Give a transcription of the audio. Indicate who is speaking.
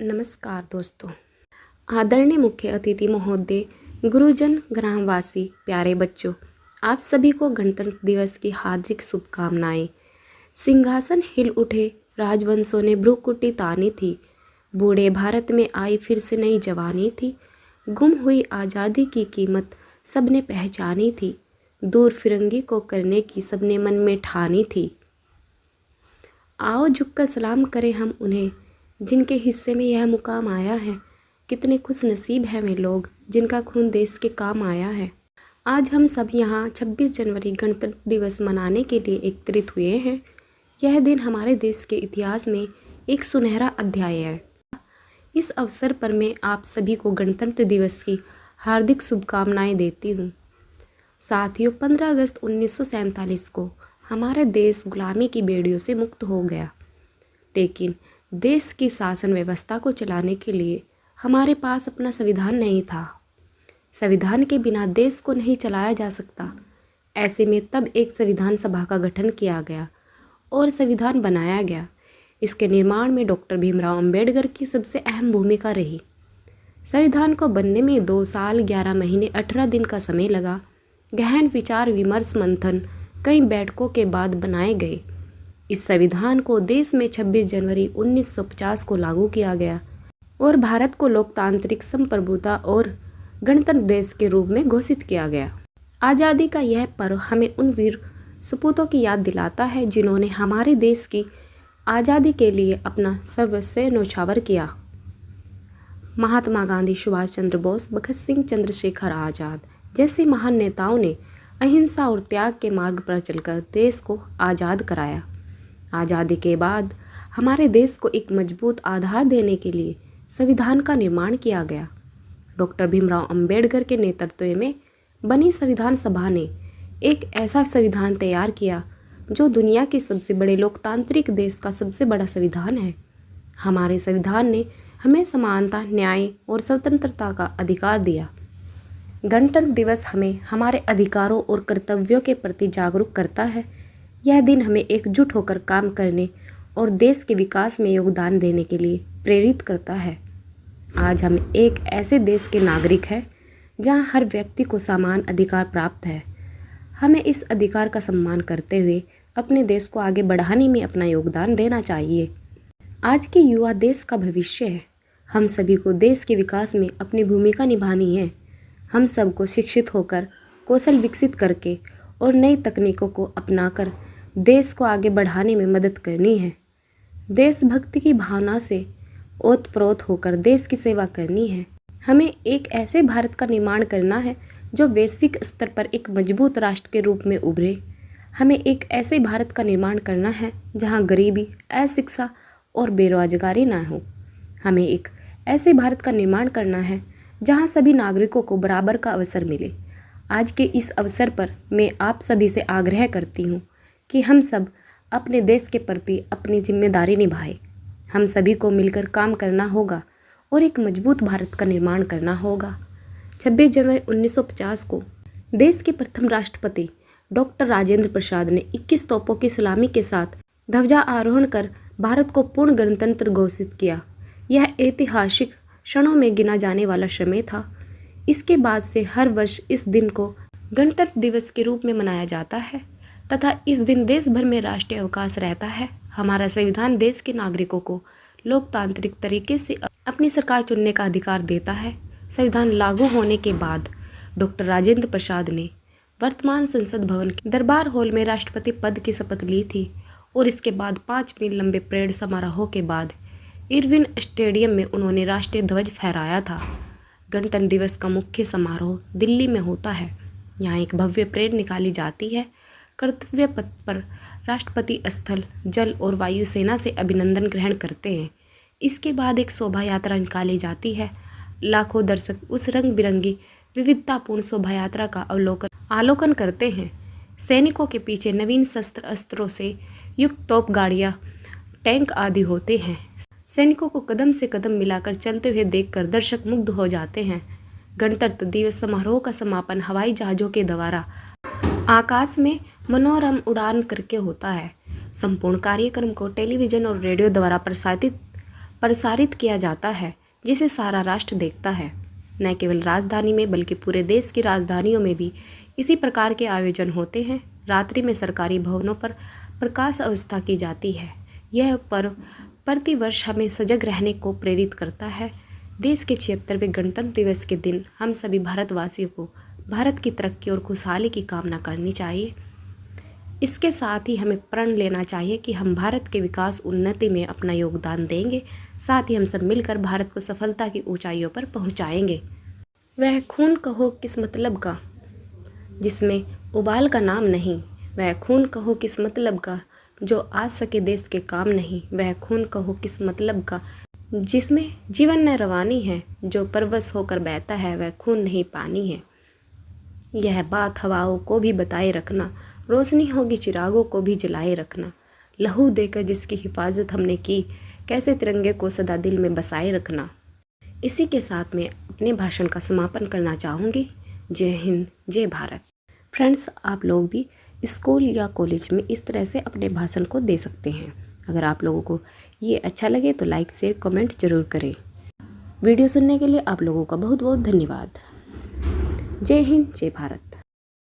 Speaker 1: नमस्कार दोस्तों। आदरणीय मुख्य अतिथि महोदय, गुरुजन, ग्रामवासी, प्यारे बच्चों, आप सभी को गणतंत्र दिवस की हार्दिक शुभकामनाएं। सिंहासन हिल उठे, राजवंशों ने भ्रुकुटी तानी थी। बूढ़े भारत में आई फिर से नई जवानी थी। गुम हुई आज़ादी की कीमत सबने पहचानी थी। दूर फिरंगी को करने की सबने मन में ठानी थी। आओ झुककर सलाम करें हम उन्हें जिनके हिस्से में यह मुकाम आया है। कितने खुश नसीब हैं वे लोग जिनका खून देश के काम आया है। आज हम सब यहाँ 26 जनवरी गणतंत्र दिवस मनाने के लिए एकत्रित हुए हैं। यह दिन हमारे देश के इतिहास में एक सुनहरा अध्याय है। इस अवसर पर मैं आप सभी को गणतंत्र दिवस की हार्दिक शुभकामनाएं देती हूँ। साथियों, 15 अगस्त 1947 को हमारा देश गुलामी की बेड़ियों से मुक्त हो गया, लेकिन देश की शासन व्यवस्था को चलाने के लिए हमारे पास अपना संविधान नहीं था। संविधान के बिना देश को नहीं चलाया जा सकता। ऐसे में तब एक संविधान सभा का गठन किया गया और संविधान बनाया गया। इसके निर्माण में डॉक्टर भीमराव अंबेडकर की सबसे अहम भूमिका रही। संविधान को बनने में 2 साल 11 महीने 18 दिन का समय लगा। गहन विचार विमर्श मंथन कई बैठकों के बाद बनाए गए। इस संविधान को देश में 26 जनवरी 1950 को लागू किया गया और भारत को लोकतांत्रिक संप्रभुता और गणतंत्र देश के रूप में घोषित किया गया। आज़ादी का यह पर्व हमें उन वीर सपूतों की याद दिलाता है जिन्होंने हमारे देश की आज़ादी के लिए अपना सर्वस्व न्यौछावर किया। महात्मा गांधी, सुभाष चंद्र बोस, भगत सिंह, चंद्रशेखर आज़ाद जैसे महान नेताओं ने अहिंसा और त्याग के मार्ग पर चलकर देश को आज़ाद कराया। आज़ादी के बाद हमारे देश को एक मजबूत आधार देने के लिए संविधान का निर्माण किया गया। डॉक्टर भीमराव अंबेडकर के नेतृत्व में बनी संविधान सभा ने एक ऐसा संविधान तैयार किया जो दुनिया के सबसे बड़े लोकतांत्रिक देश का सबसे बड़ा संविधान है। हमारे संविधान ने हमें समानता, न्याय और स्वतंत्रता का अधिकार दिया। गणतंत्र दिवस हमें हमारे अधिकारों और कर्तव्यों के प्रति जागरूक करता है। यह दिन हमें एकजुट होकर काम करने और देश के विकास में योगदान देने के लिए प्रेरित करता है। आज हम एक ऐसे देश के नागरिक हैं जहां हर व्यक्ति को समान अधिकार प्राप्त है। हमें इस अधिकार का सम्मान करते हुए अपने देश को आगे बढ़ाने में अपना योगदान देना चाहिए। आज के युवा देश का भविष्य है। हम सभी को देश के विकास में अपनी भूमिका निभानी है। हम सबको शिक्षित होकर, कौशल विकसित करके और नई तकनीकों को अपनाकर देश को आगे बढ़ाने में मदद करनी है। देशभक्ति की भावना से ओतप्रोत होकर देश की सेवा करनी है। हमें एक ऐसे भारत का निर्माण करना है जो वैश्विक स्तर पर एक मजबूत राष्ट्र के रूप में उभरे। हमें एक ऐसे भारत का निर्माण करना है जहां गरीबी, अशिक्षा और बेरोजगारी ना हो। हमें एक ऐसे भारत का निर्माण करना है जहां सभी नागरिकों को बराबर का अवसर मिले। आज के इस अवसर पर मैं आप सभी से आग्रह करती हूँ कि हम सब अपने देश के प्रति अपनी जिम्मेदारी निभाएं। हम सभी को मिलकर काम करना होगा और एक मजबूत भारत का निर्माण करना होगा। 26 जनवरी 1950 को देश के प्रथम राष्ट्रपति डॉक्टर राजेंद्र प्रसाद ने 21 तोपों की सलामी के साथ ध्वजा आरोहण कर भारत को पूर्ण गणतंत्र घोषित किया। यह ऐतिहासिक क्षणों में गिना जाने वाला समय था। इसके बाद से हर वर्ष इस दिन को गणतंत्र दिवस के रूप में मनाया जाता है तथा इस दिन देश भर में राष्ट्रीय अवकाश रहता है। हमारा संविधान देश के नागरिकों को लोकतांत्रिक तरीके से अपनी सरकार चुनने का अधिकार देता है। संविधान लागू होने के बाद डॉक्टर राजेंद्र प्रसाद ने वर्तमान संसद भवन के दरबार हॉल में राष्ट्रपति पद की शपथ ली थी और इसके बाद 5 मील लंबे परेड समारोह के बाद इरविन स्टेडियम में उन्होंने राष्ट्रीय ध्वज फहराया था। गणतंत्र दिवस का मुख्य समारोह दिल्ली में होता है। यहाँ एक भव्य परेड निकाली जाती है। कर्तव्य पथ पर राष्ट्रपति स्थल, जल और वायु सेना से अभिनंदन ग्रहण करते हैं। इसके बाद एक शोभा यात्रा निकाली जाती है। लाखों दर्शक उस रंग बिरंगी विविधतापूर्ण शोभा यात्रा का अवलोकन करते हैं। सैनिकों के पीछे नवीन शस्त्र अस्त्रों से युक्त तोप गाड़ियाँ, टैंक आदि होते हैं। सैनिकों को कदम से कदम मिलाकर चलते हुए देखकर दर्शक मुग्ध हो जाते हैं। गणतंत्र दिवस समारोह का समापन हवाई जहाज़ों के द्वारा आकाश में मनोरम उड़ान करके होता है। संपूर्ण कार्यक्रम को टेलीविज़न और रेडियो द्वारा प्रसारित प्रसारित किया जाता है जिसे सारा राष्ट्र देखता है। न केवल राजधानी में बल्कि पूरे देश की राजधानियों में भी इसी प्रकार के आयोजन होते हैं। रात्रि में सरकारी भवनों पर प्रकाश व्यवस्था की जाती है। यह पर्व प्रतिवर्ष हमें सजग रहने को प्रेरित करता है। देश के 76वें गणतंत्र दिवस के दिन हम सभी भारतवासियों को भारत की तरक्की और खुशहाली की कामना करनी चाहिए। इसके साथ ही हमें प्रण लेना चाहिए कि हम भारत के विकास उन्नति में अपना योगदान देंगे। साथ ही हम सब मिलकर भारत को सफलता की ऊंचाइयों पर पहुंचाएंगे। वह खून कहो किस मतलब का जिसमें उबाल का नाम नहीं, वह खून कहो किस मतलब का जो आज सके देश के काम नहीं, वह खून कहो किस मतलब का जिसमें जीवन न रवानी है, जो परवश होकर बहता है वह खून नहीं पानी है। यह बात हवाओं को भी बताए रखना, रोशनी होगी चिरागों को भी जलाए रखना। लहू देकर जिसकी हिफाजत हमने की, कैसे तिरंगे को सदा दिल में बसाए रखना। इसी के साथ मैं अपने भाषण का समापन करना चाहूँगी। जय हिंद, जय भारत। फ्रेंड्स, आप लोग भी स्कूल या कॉलेज में इस तरह से अपने भाषण को दे सकते हैं। अगर आप लोगों को ये अच्छा लगे तो लाइक शेयर कमेंट जरूर करें। वीडियो सुनने के लिए आप लोगों का बहुत बहुत धन्यवाद। जय हिंद, जय भारत।